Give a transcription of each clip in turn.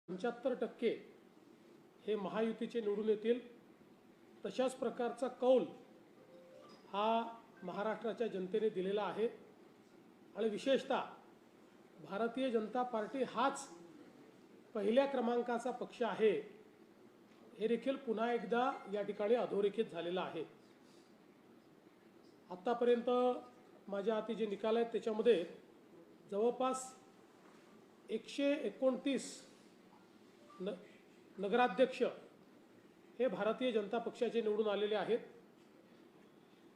75% हे महायुतीचे निवडून येतील, तशाच प्रकारचा कौल हा महाराष्ट्राच्या जनतेने दिलेला आहे। आणि विशेषतः भारतीय जनता पार्टी हाच पहिल्या क्रमांकाचा पक्ष आहे हे देखील पुन्हा एकदा या ठिकाणी अधोरेखित झालेला आहे। आतापर्यंत माझ्या हाती जे निकाल आहेत त्याच्यामध्ये जवळपास 129 नगराध्यक्ष हे भारतीय जनता पक्षाचे निवडून आलेले आहेत।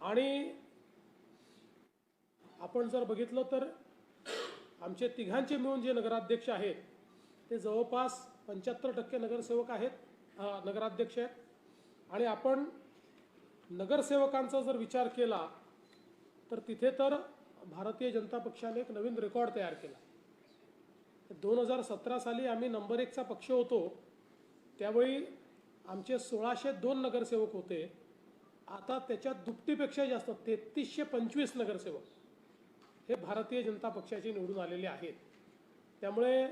आणि आपण जर बघितलं तर आमचे तिघांचे मिळून जे नगराध्यक्ष आहेत ते जवळपास 75% नगरसेवक आहेत, नगराध्यक्ष आहेत। आणि आपण नगरसेवकांचा जर विचार केला तर तिथे तर भारतीय जनता पक्षाने एक नवीन रेकॉर्ड तयार केला। 2017 साली आम्ही नंबर 1 चा पक्ष होतो, त्यावेळी आमचे 1602 नगरसेवक होते। आता त्याच्यात दुपटीपेक्षा जास्त 3325 नगरसेवक हे भारतीय जनता पक्षाचे निवडून आलेले आहेत। त्यामुळे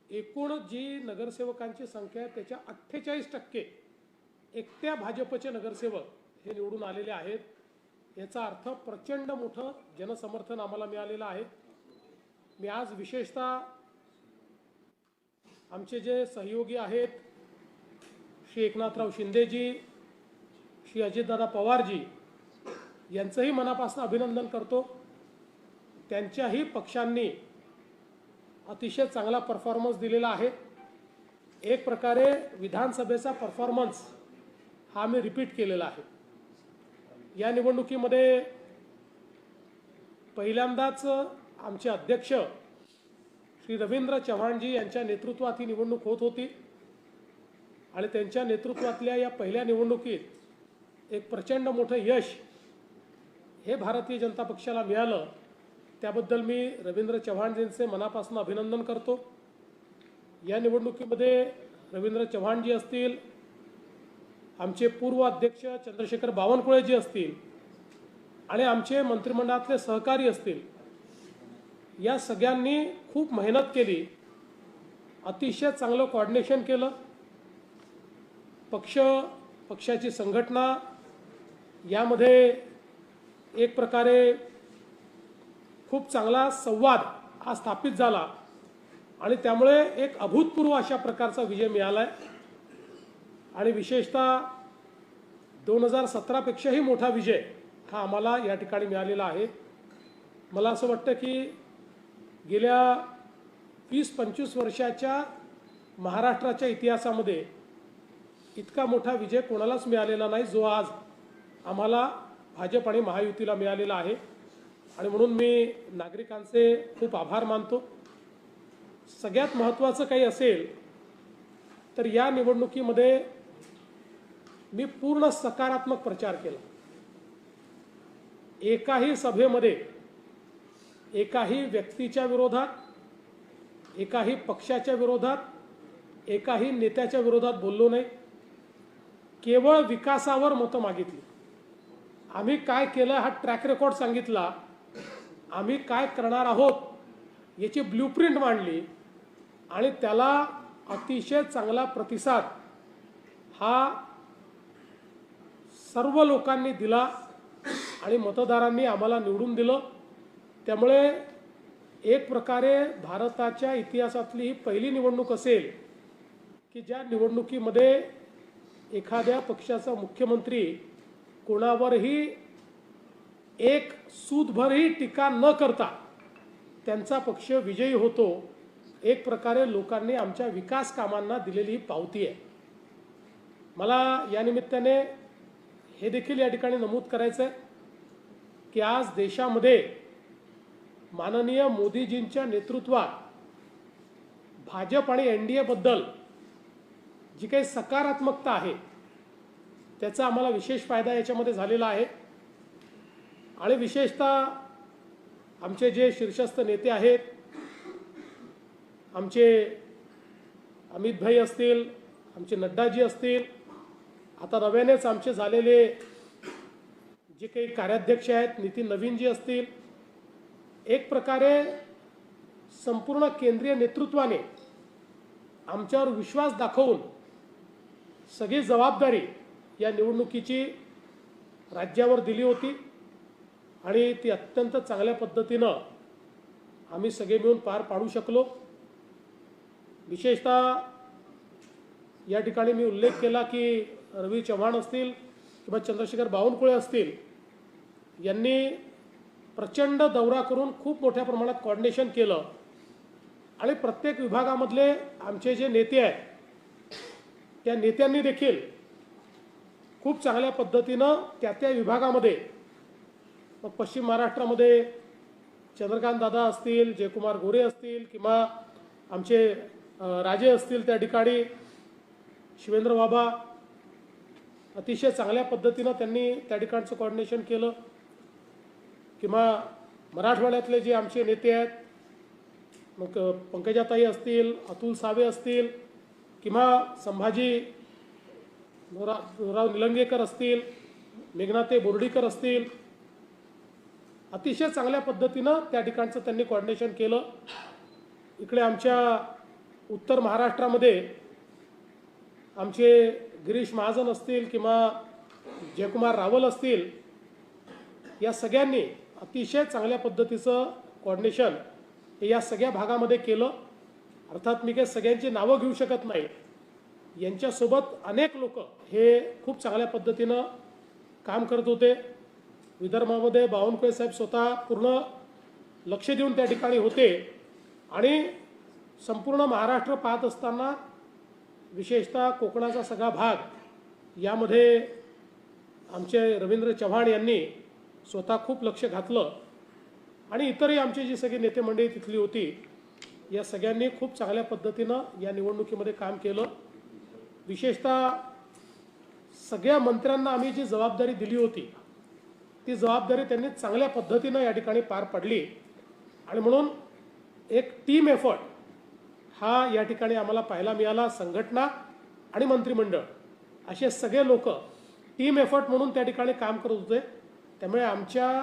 एकूण जी नगरसेवकांची संख्या आहे त्याच्या 48% एकट्या भाजपचे नगरसेवक हे निवडून आलेले आहेत। याचा अर्थ प्रचंड मोठं जनसमर्थन आम्हाला मिळालेलं आहे। मी आज विशेषतः आमचे जे सहयोगी आहेत श्री एकनाथराव शिंदेजी, श्री अजितदादा पवारजी यांचंही मनापासून अभिनंदन करतो। त्यांच्याही पक्षांनी अतिशय चांगला परफॉर्मन्स दिलेला आहे। एक प्रकारे विधानसभेचा परफॉर्मन्स हा आम्ही रिपीट केलेला आहे। या निवडणुकीमध्ये पहिल्यांदाच आमचे अध्यक्ष श्री रवींद्र चव्हाणजी यांच्या नेतृत्वात ही निवडणूक होत होती आणि त्यांच्या नेतृत्वातल्या या पहिल्या निवडणुकीत एक प्रचंड मोठं यश हे भारतीय जनता पक्षाला मिळालं। त्याबद्दल मी रवींद्र चव्हाणजींचे मनापासून अभिनंदन करतो। या निवडणुकीमध्ये रवींद्र चव्हाणजी असतील, आमचे पूर्व अध्यक्ष चंद्रशेखर बावनकुळेजी असतील आणि आमचे मंत्रिमंडळातले सहकारी असतील, या सगळ्यांनी खूप मेहनत केली, अतिशय चांगलं कोऑर्डिनेशन केलं। पक्षाची संघटना यामध्ये एक प्रकारे खूप चांगला संवाद हा स्थापित झाला आणि त्यामुळे एक अभूतपूर्व अशा प्रकारचा विजय मिळाला आहे। आणि विशेषतः 2017 पेक्षाही मोठा विजय हा आम्हाला या ठिकाणी मिळालेला आहे। मला असं वाटतं की गेल्या 20-25 वर्षाच्या महाराष्ट्राच्या इतिहासामध्ये इतका मोठा विजय कोणालाच मिळालेला नाही जो आज आम्हाला भाजप आणि महायुतीला मिळालेला आहे। आणि म्हणून मी नागरिकांचे खूप आभार मानतो। सगळ्यात महत्त्वाचं काही असेल तर या निवडणुकीमध्ये मी पूर्ण सकारात्मक प्रचार केला। एकाही सभेमध्ये एकाही व्यक्तीच्या विरोधात, एकाही पक्षाच्या विरोधात, एकाही नेत्याच्या विरोधात बोललो नाही। केवळ विकासावर मतं मागितली। आम्ही काय केलं हा ट्रॅक रेकॉर्ड सांगितला, आम्ही काय करणार आहोत याची ब्लूप्रिंट मांडली आणि त्याला अतिशय चांगला प्रतिसाद हा सर्व लोकांनी दिला आणि मतदारांनी आम्हाला निवडून दिलं। त्यामुळे एक प्रकारे भारताच्या इतिहासातली ही पहिली निवडणूक असेल की ज्या निवडणुकीमध्ये एखाद्या पक्षाचा मुख्यमंत्री कोणावरही एक सूदभरही टीका न करता त्यांचा पक्ष विजयी होतो। एक प्रकारे लोकांनी आमच्या विकास कामांना दिलेली पावती आहे। मला या निमित्ताने हे देखील या ठिकाणी नमूद करायचं आहे की आज देशामध्ये माननीय मोदीजींच्या नेतृत्वात भाजप आणि NDA बद्दल जी काही सकारात्मकता आहे त्याचा आम्हाला विशेष फायदा याच्यामध्ये झालेला आहे। आणि विशेषतः आमचे जे शीर्षस्थ नेते आहेत, आमचे अमित भाई असतील, आमचे नड्डाजी असतील, आता नव्यानेच आमचे झालेले जे काही कार्याध्यक्ष आहेत नितीन नवीनजी असतील, एक प्रकारे संपूर्ण केंद्रीय नेतृत्वाने आमच्यावर विश्वास दाखवून सगळी जबाबदारी या निवडणुकीची राज्यावर दिली होती आणि ती अत्यंत चांगल्या पद्धतीनं आम्ही सगळे मिळून पार पाडू शकलो। विशेषतः या ठिकाणी मी उल्लेख केला की रवी चव्हाण असतील किंवा चंद्रशेखर बावनकुळे असतील यांनी प्रचंड दौरा करून खूप मोठ्या प्रमाणात कोऑर्डिनेशन केलं आणि प्रत्येक विभागामधले आमचे जे नेते आहेत त्या नेत्यांनी देखील खूप चांगल्या पद्धतीनं त्या विभागामध्ये मग पश्चिम महाराष्ट्रामध्ये चंद्रकांत दादा असतील, जयकुमार गोरे असतील किंवा आमचे राजे असतील, त्या ठिकाणी शिवेंद्र बाबा अतिशय चांगल्या पद्धतीनं त्यांनी त्या ठिकाणचं कोऑर्डिनेशन केलं किंवा मराठवाड्यातले जे आमचे नेते आहेत मग पंकजाताई असतील, अतुल सावे असतील किंवा संभाजी राव निलंगेकर असतील, मेघनाते बोर्डीकर असतील, अतिशय चांगल्या पद्धतीनं त्या ठिकाणचं त्यांनी कोऑर्डिनेशन केलं। इकडे आमच्या उत्तर महाराष्ट्रामध्ये आमचे गिरीश महाजन असतील किंवा जयकुमार रावल असतील, या सगळ्यांनी अतिशय चांगल्या पद्धतीचं कोऑर्डिनेशन या सगळ्या भागामध्ये केलं। अर्थात मी काही सगळ्यांची नावं घेऊ शकत नाही, यांच्यासोबत अनेक लोक हे खूप चांगल्या पद्धतीनं काम करत होते। विदर्भामध्ये बावनकुळे साहेब स्वतः पूर्ण लक्ष देऊन त्या ठिकाणी होते आणि संपूर्ण महाराष्ट्र पाहत असताना विशेषतः कोकणाचा सगळा भाग यामध्ये आमचे रवींद्र चव्हाण यांनी स्वतः खूप लक्ष घातलं आणि इतरही आमची जी सगळी नेते मंडळी तिथली होती या सगळ्यांनी खूप चांगल्या पद्धतीनं या निवडणुकीमध्ये काम केलं। विशेषतः सगळ्या मंत्र्यांना आम्ही जी जबाबदारी दिली होती ती जबाबदारी त्यांनी चांगल्या पद्धतीनं या ठिकाणी पार पडली आणि म्हणून एक टीम एफर्ट हा या ठिकाणी आम्हाला पाहायला मिळाला। संघटना आणि मंत्रिमंडळ असे सगळे लोक टीम एफर्ट म्हणून त्या ठिकाणी काम करत होते। त्यामुळे आमच्या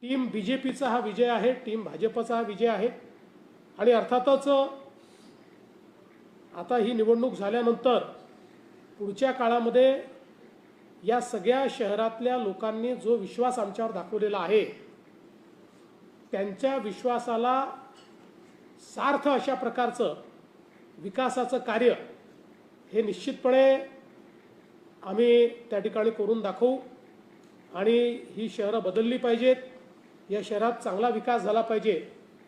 टीम BJPचा हा विजय आहे, टीम भाजपचा हा विजय आहे आणि अर्थातच आता ही निवडणूक झाल्यानंतर पुढच्या काळामध्ये या सगळ्या शहरातल्या लोकांनी जो विश्वास आमच्यावर दाखवलेला आहे त्यांच्या विश्वासाला सार्थ अशा प्रकारचं विकासाचं कार्य हे निश्चितपणे आम्ही त्या ठिकाणी करून दाखवू आणि ही शहरं बदलली पाहिजेत, या शहरात चांगला विकास झाला पाहिजे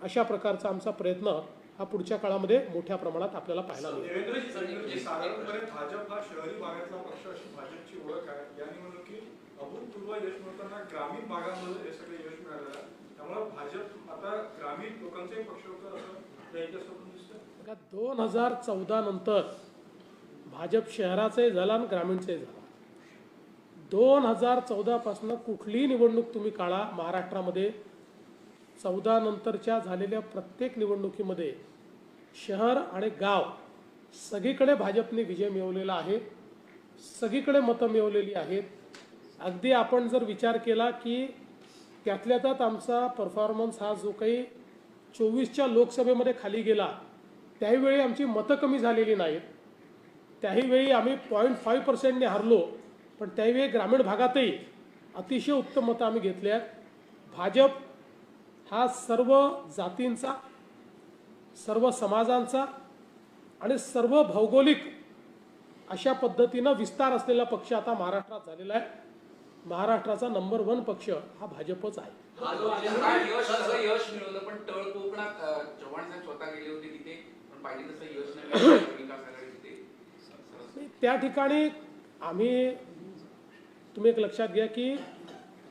अशा प्रकारचा आमचा प्रयत्न हा पुढच्या काळामध्ये मोठ्या प्रमाणात आपल्याला पाहायला मिळेल। साधारणपणे भाजप हा शहरी भागातला पक्ष अशी भाजपची ओळख आहे। या निवडणुकीत अभूतपूर्व यश मिळताना ग्रामीण भागामध्ये हे सगळे यश मिळालेलं आहे, त्यामुळे भाजप आता ग्रामीण लोकांचाही पक्ष होतं असं याच्यासोबत दिसतं। 2014 नंतर भाजप शहराचंही झाला आणि ग्रामीणचंही झाला। 2014 पासून कुठलीही निवडणूक तुम्ही काढा महाराष्ट्रामध्ये 14 नंतरच्या झालेल्या प्रत्येक निवडणुकीमध्ये शहर आणि गाव सगळीकडे भाजपने विजय मिळवलेला आहे, सगळीकडे मतं मिळवलेली आहेत। अगदी आपण जर विचार केला की त्यातल्या त्यात आमचा परफॉर्मन्स हा जो काही 24च्या लोकसभेमध्ये खाली गेला त्यावेळी आमची मतं कमी झालेली नाहीत, त्याहीवेळी आम्ही 0.5% हारलो, पण त्यावेळी ग्रामीण भागातही अतिशय उत्तम मतं आम्ही घेतली आहेत। भाजप हा सर्व जातींचा, सर्व समाजांचा आणि सर्व भौगोलिक अशा पद्धतीनं विस्तार असलेला पक्ष आता महाराष्ट्रात झालेला आहे। महाराष्ट्राचा नंबर 1 पक्ष हा भाजपच आहे। यश मिळवलं पण तळ कोकणात चव्हाण साहेब स्वतः गेले होते तिथे, पण पाहिजे तसं यश नाही विकास आघाडी तिथे। त्या ठिकाणी आम्ही तुम्ही एक लक्षात घ्या की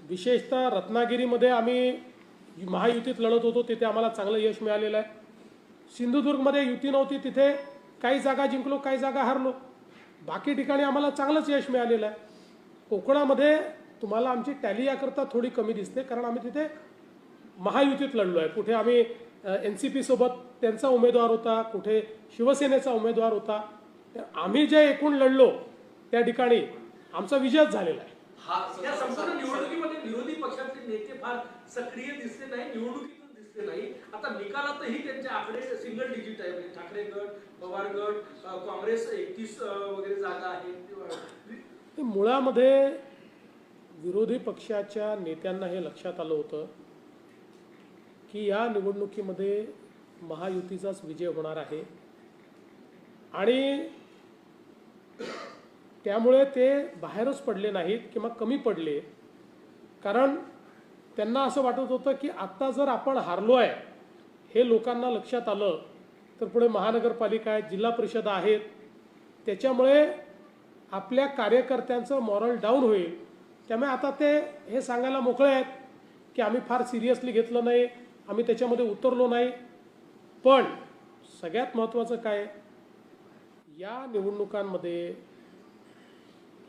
विशेषतः रत्नागिरीमध्ये आम्ही महायुतीत लढत होतो, तिथे आम्हाला चांगलं यश मिळालेलं आहे। सिंधुदुर्गमध्ये युती नव्हती, तिथे काही जागा जिंकलो, काही जागा हारलो, बाकी ठिकाणी आम्हाला चांगलंच यश मिळालेलं आहे। कोकणामध्ये तुम्हाला आमची टॅली याकरता थोडी कमी दिसते, कारण आम्ही तिथे महायुतीत लढलो आहे। कुठे आम्ही NCP सोबत त्यांचा उमेदवार होता, कुठे शिवसेनेचा उमेदवार होता, आम्ही जे एकूण लढलो त्या ठिकाणी आमचा विजयच झालेला आहे। या संपूर्ण निवडणुकीमध्ये विरोधी पक्षातले नेते फार सक्रिय दिसले नाही, निवडणुकीतून दिसले ते नाही. आता निकालातही त्यांचे आकडे सिंगल डिजिट आहे. म्हणजे ठाकरे गट, पवार गट, काँग्रेस 31 वगैरे जागा आहेत. मुळामध्ये विरोधी पक्षाच्या नेत्यांना हे लक्षात आलं होतं की या निवडणुकीमध्ये महायुतीचाच विजय होणार आहे आणि त्यामुळे ते बाहेरच पडले नाहीत किंवा कमी पडले. कारण त्यांना असं वाटत होतं की आत्ता जर आपण हारलो आहे हे लोकांना लक्षात आलं तर पुढे महानगरपालिका आहेत, जिल्हा परिषद आहेत, त्याच्यामुळे आपल्या कार्यकर्त्यांचं मॉरल डाऊन होईल. त्यामुळे आता ते हे सांगायला मोकळे आहेत की आम्ही फार सिरियसली घेतलं नाही, आम्ही त्याच्यामध्ये उतरलो नाही. पण सगळ्यात महत्त्वाचं काय, या निवडणुकांमध्ये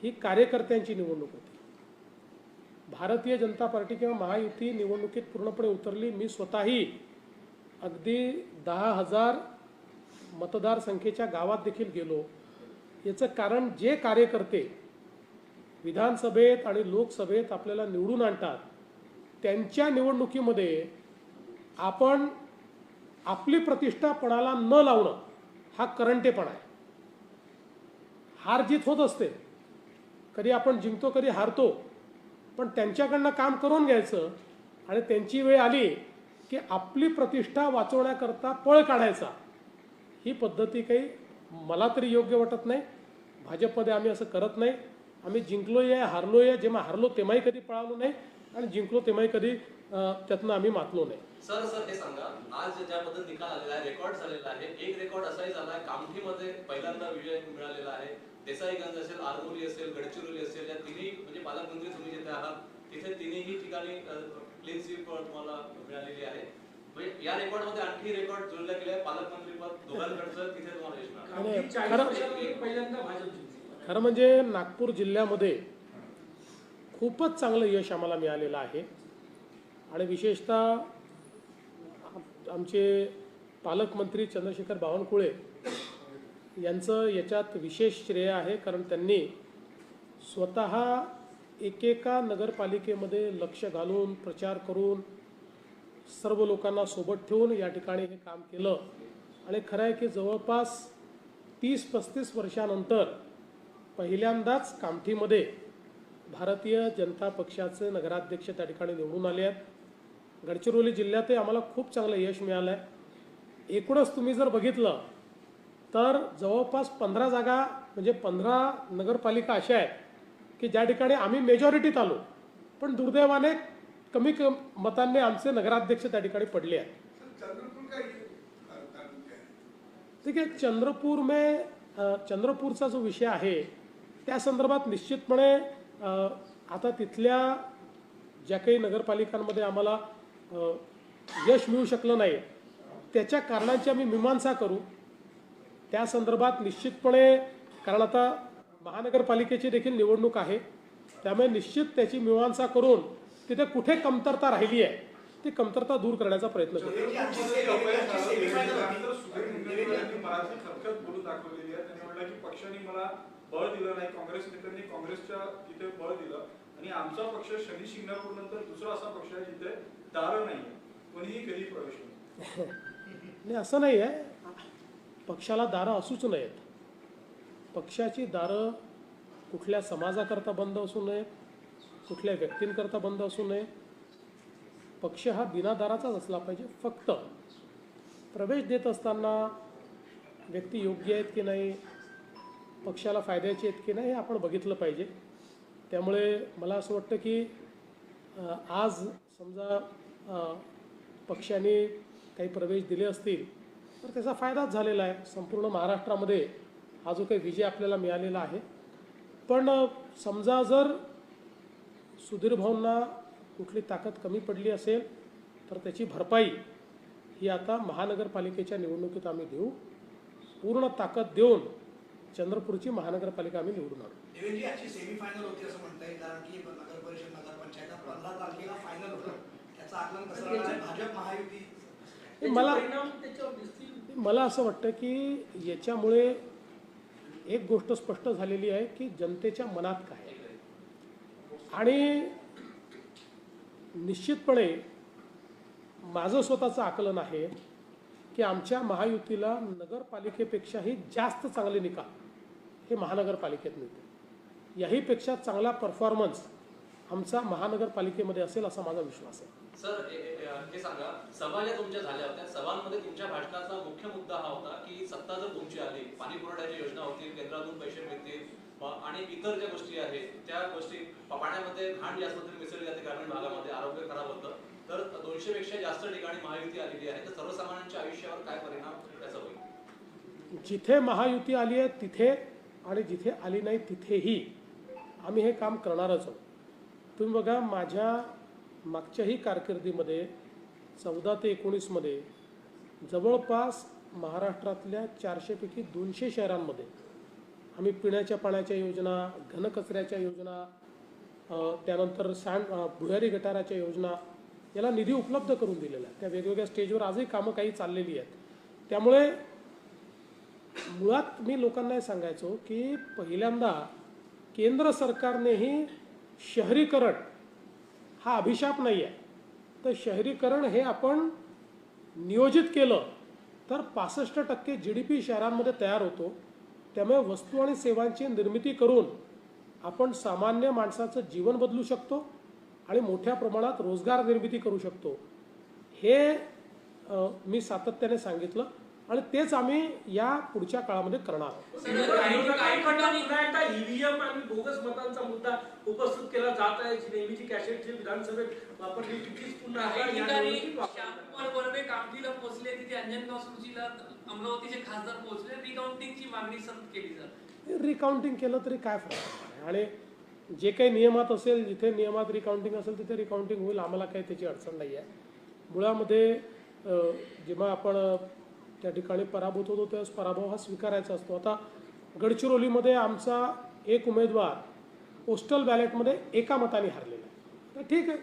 ही कार्यकर्त्यांची निवडणूक होती. भारतीय जनता पार्टी किंवा महायुती निवडणुकीत पूर्णपणे उतरली. मी स्वतःही अगदी 10,000 मतदारसंख्येच्या गावात देखील गेलो. याचं कारण जे कार्यकर्ते विधानसभेत आणि लोकसभेत आपल्याला निवडून आणतात त्यांच्या निवडणुकीमध्ये आपण आपली प्रतिष्ठा पणाला न लावणं हा करंटेपणा आहे. हार जीत होत असते, कधी आपण जिंकतो कधी हारतो, पण त्यांच्याकडनं काम करून घ्यायचं आणि त्यांची वेळ आली की आपली प्रतिष्ठा वाचवण्याकरता पळ काढायचा. ही पद्धती काही मला तरी योग्य वाटत नाही. भाजपमध्ये आम्ही असं करत नाही. आम्ही जिंकलोय आहे, हारलोय आहे. जेव्हा हारलो तेव्हाही कधी पळालो नाही आणि जिंकलो तेव्हाही कधी त्यातनं आम्ही मातलो नाही. सर हे सांगा, आज ज्या पद्धतीने निकाल आलेला आहे, रेकॉर्ड झालेला आहे. एक रेकॉर्ड असाही झाला आहे, कामठीमध्ये पहिल्यांदा विजय मिळालेला आहे. देसाईगंज असेल, आरमोरी असेल, गडचिरोली असेल, या तिन्ही म्हणजे पालकमंत्री तुम्ही जिथे आहात तिथे तिन्ही ठिकाणी क्लीन स्वीप तुम्हाला मिळालेली आहे. म्हणजे या रेकॉर्डमध्ये आणखी रेकॉर्ड जोडला गेला आहे. पालकमंत्री पद दोघांकडचं तिथे तुम्हाला यश मिळालं. पहिल्यांदा भाजप जिंकली. खरं म्हणजे नागपूर जिल्ह्यामध्ये खूपच चांगलं यश आम्हाला मिळालेलं आहे आणि विशेषतः आमचे पालकमंत्री चंद्रशेखर बावनकुळे यांचं याच्यात विशेष श्रेय आहे. कारण त्यांनी स्वतः एकेका नगरपालिकेमध्ये लक्ष घालून प्रचार करून सर्व लोकांना सोबत ठेवून या ठिकाणी हे काम केलं आणि खरं आहे की जवळपास 30-35 वर्षानंतर पहिल्यांदाच कामठीमध्ये भारतीय जनता पक्षाचे नगराध्यक्ष त्या ठिकाणी निवडून आले आहेत. गडचिरोली जिल्ह्यातही आम्हाला खूप चांगलं यश मिळालं आहे. एकूणच तुम्ही जर बघितलं तर जवळपास 15 जागा म्हणजे 15 नगरपालिका अशा आहेत की ज्या ठिकाणी आम्ही मेजॉरिटीत आलो, पण दुर्दैवाने कमी मतांनी आमचे नगराध्यक्ष त्या ठिकाणी पडले आहेत. ठीक आहे, चंद्रपूरचा जो विषय आहे त्या संदर्भात निश्चितपणे आता तिथल्या ज्या काही नगरपालिकांमध्ये आम्हाला यश मिळू शकलं नाही त्याच्या कारणांची आम्ही मीमांसा करू. त्या संदर्भात निश्चितपणे, कारण आता महानगरपालिकेची देखील निवडणूक आहे, त्यामुळे निश्चित त्याची मीमांसा करून तिथे कुठे कमतरता राहिली आहे ती कमतरता दूर करण्याचा प्रयत्न करू. पक्षाने मला बळ दिलं नाही, काँग्रेस नेत्यांनी काँग्रेसच्या तिथे बळ दिलं आणि आमचा पक्ष शनी शिंगणापूर नंतर दुसरा असा पक्ष आहे जिथे दारं नाही, कोणीही कधी प्रवेश नाही. असं नाही आहे, पक्षाला दारं असूच नयेत. पक्षाची दारं कुठल्या समाजाकरता बंद असू नयेत, कुठल्या व्यक्तींकरता बंद असू नये. पक्ष हा बिना दाराचाच असला पाहिजे. फक्त प्रवेश देत असताना व्यक्ती योग्य आहेत की नाही, पक्षाला फायद्याचे आहेत की नाही हे आपण बघितलं पाहिजे. त्यामुळे मला असं वाटतं की आज समजा पक्षाने काही प्रवेश दिले असतील तर त्याचा फायदाच झालेला आहे. संपूर्ण महाराष्ट्रामध्ये हा जो काही विजय आपल्याला मिळालेला आहे. पण समजा जर सुधीर भाऊंना कुठली ताकद कमी पडली असेल तर त्याची भरपाई ही आता महानगरपालिकेच्या निवडणुकीत आम्ही देऊ. पूर्ण ताकद देऊन चंद्रपूरची महानगरपालिका आम्ही निवडून आणू. देवेंद्रजी, आजची सेमीफायनल होती असं म्हणता येईल, कारण की नगर परिषद नगरपंचायत 15 तारखेला फायनल होतं. त्याचं आकलन कसं राहणार? भाजप महायुती मला असं वाटतं की याच्यामुळे एक गोष्ट स्पष्ट झालेली आहे की जनतेच्या मनात काय आहे आणि निश्चितपणे माझं स्वतःचं आकलन आहे की आमच्या महायुतीला नगरपालिकेपेक्षाही जास्त चांगले निकाल हे महानगरपालिकेत मिळते. याहीपेक्षा चांगला परफॉर्मन्स आमचा महानगरपालिकेमध्ये असेल असा माझा विश्वास आहे. सर हे सांगा, सभा ज्या तुमच्या झाल्या होत्या, सभांमध्ये तुमच्या भाषणाचा मुख्य मुद्दा हा होता की सत्ता जर तुमची आली, पाणी पुरवठ्याच्या योजना होतील, केंद्रातून पैसे मिळतील आणि इतर ज्या गोष्टी आहेत त्या गोष्टी, पाण्यामध्ये घाण जास्त तरी मिसळली जाते ग्रामीण भागामध्ये, आरोग्य खराब होतं, तर 200 पेक्षा जास्त ठिकाणी महायुती आलेली आहे, तर सर्वसामान्यांच्या आयुष्यावर काय परिणाम त्याचा होईल? जिथे महायुती आली आहे तिथे आणि जिथे आली नाही तिथेही आम्ही हे काम करणारच आहोत. तुम्ही बघा, माझ्या मागच्याही कारकिर्दीमध्ये 14 ते 19 मध्ये जवळपास महाराष्ट्रातल्या 400 पैकी 200 शहरांमध्ये आम्ही पिण्याच्या पाण्याच्या योजना, घनकचऱ्याच्या योजना, त्यानंतर भुयारी गटाराच्या योजना याला निधी उपलब्ध करून दिलेला आहे. त्या वेगवेगळ्या स्टेजवर आजही कामं काही चाललेली आहेत. त्यामुळे मुळात मी लोकांना हे सांगायचो की पहिल्यांदा केंद्र सरकारनेही शहरीकरण हा अभिशाप नाही आहे, तर शहरीकरण हे आपण नियोजित केलं तर 65% GDP शहरांमध्ये तयार होतो. त्यामुळे वस्तू आणि सेवांची निर्मिती करून आपण सामान्य माणसाचं जीवन बदलू शकतो आणि मोठ्या प्रमाणात रोजगार निर्मिती करू शकतो. हे मी सातत्याने सांगितलं आणि तेच आम्ही या पुढच्या काळामध्ये करणार आहोत. ईव्हीएम आणि बोगस मतांचा मुद्दा उपस्थित केला जात आहे. जी नेहमीची कॅसेटची विधानसभेत वापरली तिथीच पुन्हा श्यामकुमार वर्मे कामठीला पोहोचले, तिथे अंजनगाव सुरजीला अमरावतीचे खासदार पोहोचले, रिकाउंटिंगची मागणी सतत केली जाते. रिकाउंटिंग केलं तरी काय फरक पडणार आहे? आणि जे काही नियमात असेल, जिथे नियमात रिकाउंटिंग असेल तिथे रिकाउंटिंग होईल. आम्हाला काही त्याची अडचण नाही आहे. मुळामध्ये जेव्हा आपण त्या ठिकाणी पराभूत होतो त्यावेळेस पराभव हा स्वीकारायचा असतो. आता गडचिरोलीमध्ये आमचा एक उमेदवार पोस्टल बॅलेटमध्ये एका मताने हरलेला आहे. तर ठीक आहे,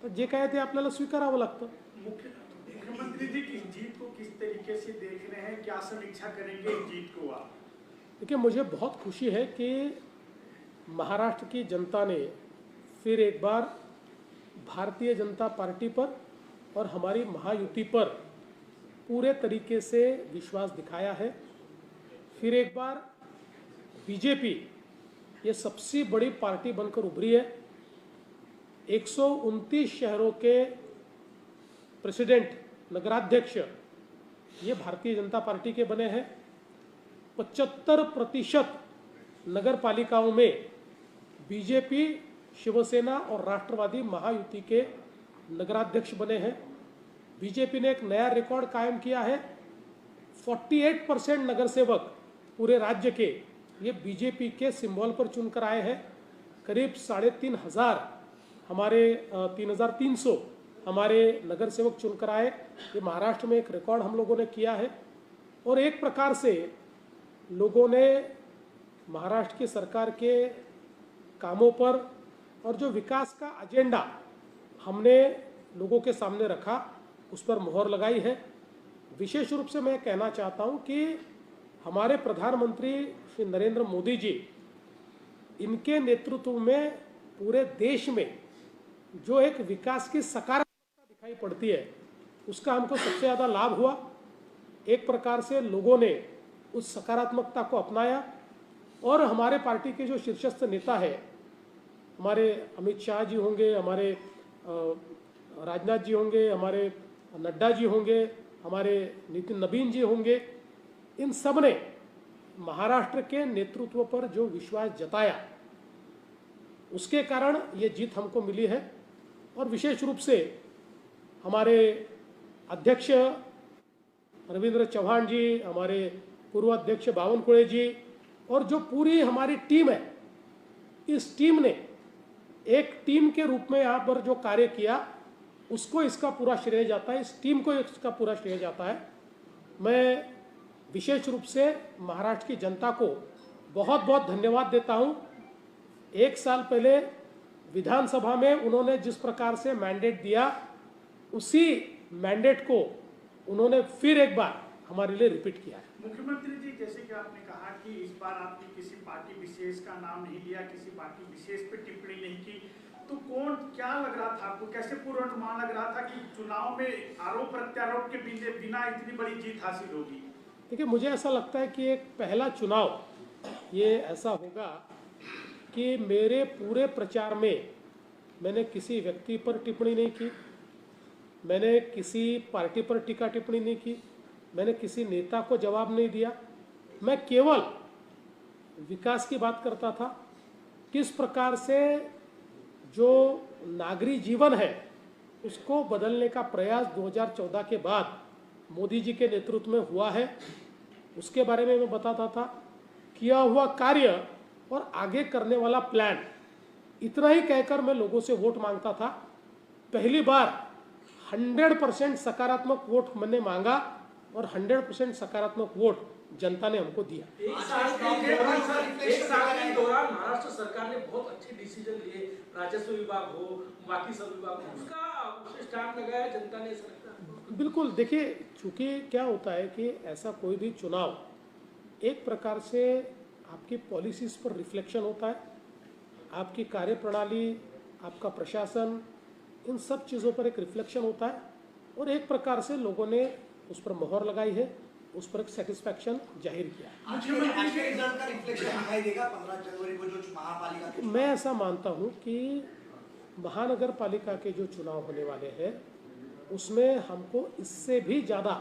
तर जे काय ते आपल्याला स्वीकारावं लागतं. मुख्यमंत्री जी की जीत को किस तरीके से देख रहे हैं, क्या समीक्षा करेंगे इस जीत को आप? देखिए, मुझे बहुत खुशी है कि महाराष्ट्र की जनता ने फिर एक बार भारतीय जनता पार्टी पर और हमारी महायुति पर पूरे तरीके से विश्वास दिखाया है. फिर एक बार बीजेपी ये सबसे बड़ी पार्टी बनकर उभरी है. 129 शहरों के प्रेसिडेंट, नगराध्यक्ष ये भारतीय जनता पार्टी के बने हैं. 75% नगर पालिकाओं में बीजेपी, शिवसेना और राष्ट्रवादी महायुति के नगराध्यक्ष बने हैं. बीजेपी ने एक नया रिकॉर्ड कायम किया है. 48% नगर सेवक पूरे राज्य के ये बीजेपी के सिंबल पर चुनकर आए हैं. करीब 3,500 हमारे 3,300 हमारे नगर सेवक चुनकर आए. ये महाराष्ट्र में एक रिकॉर्ड हम लोगों ने किया है. और एक प्रकार से लोगों ने महाराष्ट्र की सरकार के कामों पर और जो विकास का एजेंडा हमने लोगों के सामने रखा उस पर मोहर लगाई है. विशेष रूप से मैं कहना चाहता हूं कि हमारे प्रधानमंत्री श्री नरेंद्र मोदी जी, इनके नेतृत्व में पूरे देश में जो एक विकास की सकारात्मकता दिखाई पड़ती है उसका हमको सबसे ज़्यादा लाभ हुआ. एक प्रकार से लोगों ने उस सकारात्मकता को अपनाया और हमारे पार्टी के जो शीर्षस्थ नेता है, हमारे अमित शाह जी होंगे, हमारे राजनाथ जी होंगे, हमारे नड्डा जी होंगे, हमारे नितिन नवीन जी होंगे, इन सब ने महाराष्ट्र के नेतृत्व पर जो विश्वास जताया उसके कारण ये जीत हमको मिली है. और विशेष रूप से हमारे अध्यक्ष रविंद्र चौहान जी, हमारे पूर्व अध्यक्ष बावनकुळे जी और जो पूरी हमारी टीम है, इस टीम ने एक टीम के रूप में यहाँ पर जो कार्य किया उसको इसका पूरा श्रेय जाता है. इस टीम को इसका पूरा श्रेय जाता है. मैं विशेष रूप से महाराष्ट्र की जनता को बहुत बहुत धन्यवाद देता हूँ. एक साल पहले विधानसभा में उन्होंने जिस प्रकार से मैंडेट दिया उसी मैंडेट को उन्होंने फिर एक बार हमारे लिए रिपीट किया है. मुख्यमंत्री जी, जैसे कि आपने कहा कि इस बार आपने किसी पार्टी विशेष का नाम नहीं लिया, किसी पार्टी विशेष पे टिप्पणी नहीं की, तो कौन क्या लग रहा था आपको, कैसे पूर्वानुमान लग रहा था कि चुनाव में आरोप प्रत्यारोप के बिना इतनी बड़ी जीत हासिल होगी? देखिए, मुझे ऐसा लगता है कि एक पहला चुनाव ये ऐसा होगा कि मेरे पूरे प्रचार में मैंने किसी व्यक्ति पर टिप्पणी नहीं की, मैंने किसी पार्टी पर टीका टिप्पणी नहीं की, मैंने किसी नेता को जवाब नहीं दिया। मैं केवल विकास की बात करता था, किस प्रकार से जो नागरिक जीवन है उसको बदलने का प्रयास 2014 के बाद मोदी जी के नेतृत्व में हुआ है, उसके बारे में मैं बताता था। किया हुआ कार्य और आगे करने वाला प्लान, इतना ही कहकर मैं लोगों से वोट मांगता था। पहली बार 100% सकारात्मक वोट मैंने मांगा और 100% सकारात्मक वोट जनता ने हमको दिया। एक साल के दौरान महाराष्ट्र सरकार ने बहुत अच्छे डिसीजन लिए, राजस्व विभाग हो, बाकी सब विभाग हो, उसका स्टार्ट लगाया जनता ने सरकार। बिल्कुल, देखिए, चूंकि क्या होता है कि ऐसा कोई भी चुनाव एक प्रकार से आपकी पॉलिसीज पर रिफ्लेक्शन होता है, आपकी कार्यप्रणाली, आपका प्रशासन, इन सब चीज़ों पर एक रिफ्लेक्शन होता है और एक प्रकार से लोगों ने उस पर मोहर लगाई है, उस पर एक सेटिस्फैक्शन जाहिर किया है। आज के रिजल्ट का रिफ्लेक्शन दिखाई देगा 15 जनवरी को जो महापालिका के मैं ऐसा मानता हूं कि महानगर पालिका के जो चुनाव होने वाले हैं उसमें हमको इससे भी ज़्यादा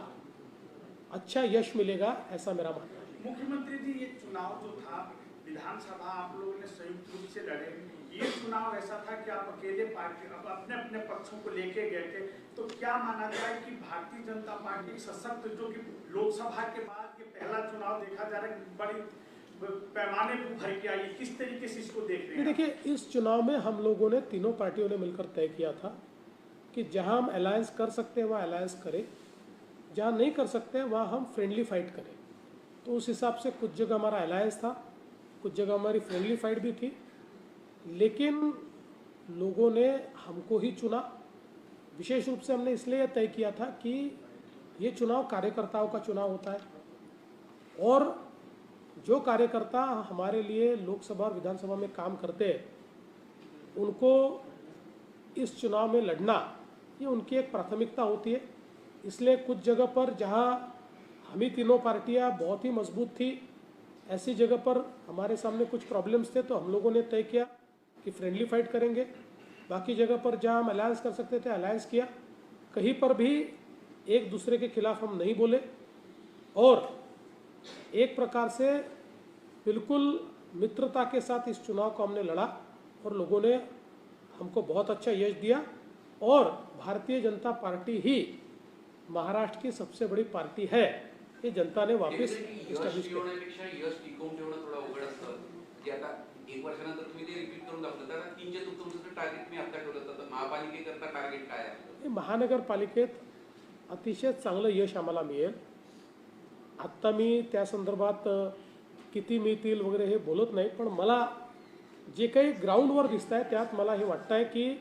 अच्छा यश मिलेगा, ऐसा मेरा मानना है। मुख्यमंत्री जी, ये चुनाव जो था विधानसभा आप लोगों ने संयुक्त रूप से लड़े, ये चुनाव ऐसा था कि आप अकेले पार्टी अपने अपने पक्षों को लेके गए थे, तो क्या माना जाए कि भारतीय जनता पार्टी सशक्त, जो कि लोकसभा के बाद ये पहला चुनाव देखा जा रहा है, बड़ी पैमाने पर भर के आई, किस तरीके से इसको देख रहे हैं? देखिए, इस चुनाव में हम लोगों ने तीनों पार्टियों ने मिलकर तय किया था कि जहां हम अलायंस कर सकते हैं वहाँ अलायंस करें, जहाँ नहीं कर सकते हैं वहाँ हम फ्रेंडली फाइट करें। तो उस हिसाब से कुछ जगह हमारा अलायंस था, कुछ जगह हमारी फ्रेंडली फाइट भी थी, लेकिन लोगों ने हमको ही चुना। विशेष रूप से हमने इसलिए तय किया था कि ये चुनाव कार्यकर्ताओं का चुनाव होता है और जो कार्यकर्ता हमारे लिए लोकसभा और विधानसभा में काम करते हैं उनको इस चुनाव में लड़ना ये उनकी एक प्राथमिकता होती है। इसलिए कुछ जगह पर जहां हम ही तीनों पार्टियां बहुत ही मजबूत थी, ऐसी जगह पर हमारे सामने कुछ प्रॉब्लम्स थे, तो हम लोगों ने तय किया कि फ्रेंडली फाइट करेंगे। बाकी जगह पर जहां हम अलायंस कर सकते थे अलायंस किया, कहीं पर भी एक दूसरे के खिलाफ हम नहीं बोले और एक प्रकार से बिल्कुल मित्रता के साथ इस चुनाव को हमने लड़ा और लोगों ने हमको बहुत अच्छा यश दिया और भारतीय जनता पार्टी ही महाराष्ट्र की सबसे बड़ी पार्टी है, ये जनता ने वापस यश मिळवण्यापेक्षा यश टिकवून ठेवणं थोडं अवघड असतं, की आता एक वर्षानंतर तुम्ही ते रिपीट करून दाखवता, तर 3च्या तुमचं टार्गेट मी आता ठेवलं होतं, महापालिकेकरता टार्गेट काय आहे? महानगरपालिकेत अतिशय चांगलं यश आम्हाला मिळेल। आत्ता मी त्या संदर्भात किती मिळतील वगैरे हे बोलत नाही, पण मला जे काही ग्राउंडवर दिसत आहे त्यात मला हे वाटतं आहे की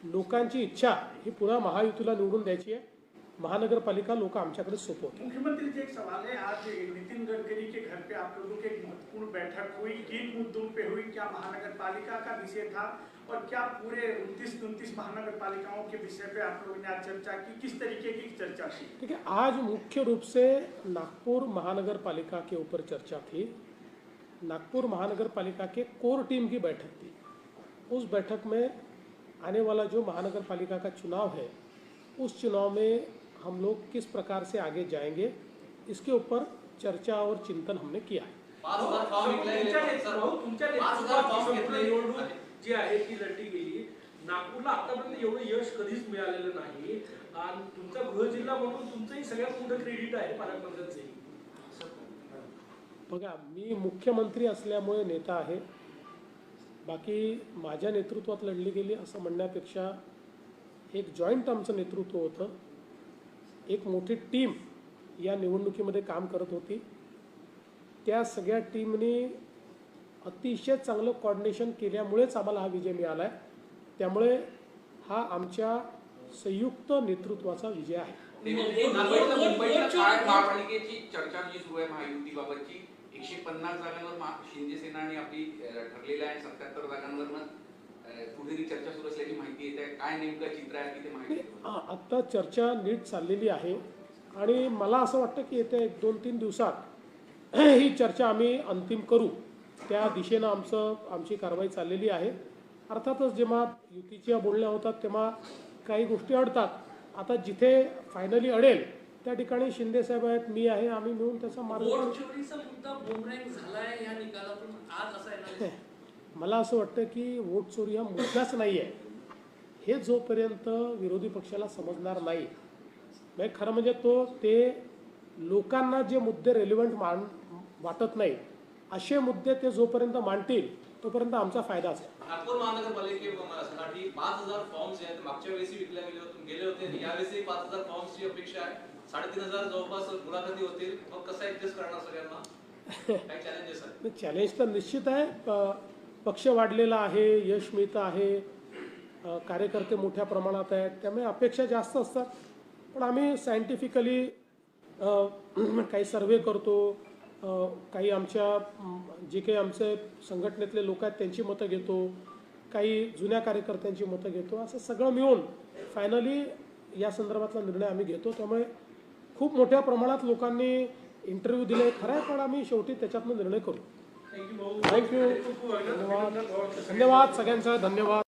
लोकांची इच्छा ही पुन्हा महायुतीला निवडून द्यायची आहे। महानगरपालिका लोक आमच्याकडे सोपवतात। मुख्यमंत्री जी, एक सवाल है, आज नितिन गडकरी के घर पे आप लोगों की एक महत्वपूर्ण बैठक हुई, किन मुद्दों पे हुई? क्या महानगर पालिका का विषय था और क्या पूरे 29 महानगर पालिकाओं के विषय पे आप लोगों ने आज चर्चा की? किस तरीके की चर्चा थी? ठीक है, आज मुख्य रूप से नागपुर महानगर पालिका के ऊपर चर्चा थी। नागपुर महानगर पालिका के कोर टीम की बैठक थी। उस बैठक में आने वाला जो महानगर पालिका का चुनाव है, उस चुनाव में हम लोग किस प्रकार से आगे जाएंगे, इसके ऊपर चर्चा और चिंतन हमने किया है। 5,000 फॉर्म तुमच्या नेतृत्वात निवडणूक जी आहे ती लढली गेली। नागपूरला आतापर्यंत एवढं यश कधीच मिळालेलं नाही आणि तुमचा गृह जिल्हा म्हणून तुमचंही सगळ्यात मोठं क्रेडिट आहे पालकमंत्र्यांचंही। बघा, मी मुख्यमंत्री असल्यामुळे नेता आहे, बाकी माझ्या नेतृत्वात लढली गेली असं म्हणण्यापेक्षा एक जॉईंट आमचं नेतृत्व होतं, एक मोठी टीम या निवडणुकीमध्ये काम करत होती। त्या सगळ्या टीमने अतिशय चांगलं कोऑर्डिनेशन केल्यामुळेच आम्हाला हा विजय मिळाला आहे। त्यामुळे हा आमच्या संयुक्त नेतृत्वाचा विजय आहे। मुंबईच्या महापालिकेची चर्चा जी सुरू आहे महायुतीबाबतची, 150 जागांवर शिंदे सेनाने आपली ठरलेल्या आहे, 77 जागांवर कुठेतरी चर्चा सुरू असल्याची माहिती आहे, काय नेमकं चित्र आहे की ते माहिती आहे? आत्ता चर्चा नीट चाललेली आहे आणि मला असं वाटतं की येत्या 1-2-3 दिवसात ही चर्चा आम्ही अंतिम करू. त्या दिशेनं आमची कारवाई चाललेली आहे. अर्थातच जेव्हा युतीच्या बोलण्या होतात तेव्हा काही गोष्टी अडतात. आता जिथे फायनली अडेल त्या ठिकाणी शिंदे साहेब आहेत, मी आहे, आम्ही मिळून त्याचा मार्ग वोट चोरीचा मुद्दा बुमरँग झालाय या निकालातून आज असायला. मला असं वाटतं की वोट चोरी हा मुद्दाच नाही आहे. हे जोपर्यंत विरोधी पक्षाला समजणार नाही, म्हणजे खरं म्हणजे ते लोकांना जे मुद्दे रेलिव्हंट वाटत नाही असे मुद्दे ते जोपर्यंत मांडतील तोपर्यंत आमचा फायदाच आहे. नागपूर महानगरपालिकेसाठी 5,000 फॉर्म्स आहेत, मागच्या वेळेसी विकल्या गेले होते, यावेळेसी 5,000 फॉर्म्सची अपेक्षा आहे. 3,500 जवळपास मुलाखती होतील. मग कसं ऍडजस्ट करणार सगळ्यांना? काही चॅलेंजेस आहेत? चॅलेंज तर निश्चित आहे. पक्ष वाढलेला आहे, यश मिळतं आहे, कार्यकर्ते मोठ्या प्रमाणात आहेत, त्यामुळे अपेक्षा जास्त असतात. पण आम्ही सायंटिफिकली काही सर्वे करतो, काही आमच्या जे काही आमचे संघटनेतले लोक आहेत त्यांची मतं घेतो, काही जुन्या कार्यकर्त्यांची मतं घेतो, असं सगळं मिळून फायनली या संदर्भातला निर्णय आम्ही घेतो. त्यामुळे खूप मोठ्या प्रमाणात लोकांनी इंटरव्ह्यू दिले खरं आहे, पण आम्ही शेवटी त्याच्यातनं निर्णय करू. थँक्यू. धन्यवाद सगळ्यांचा, धन्यवाद.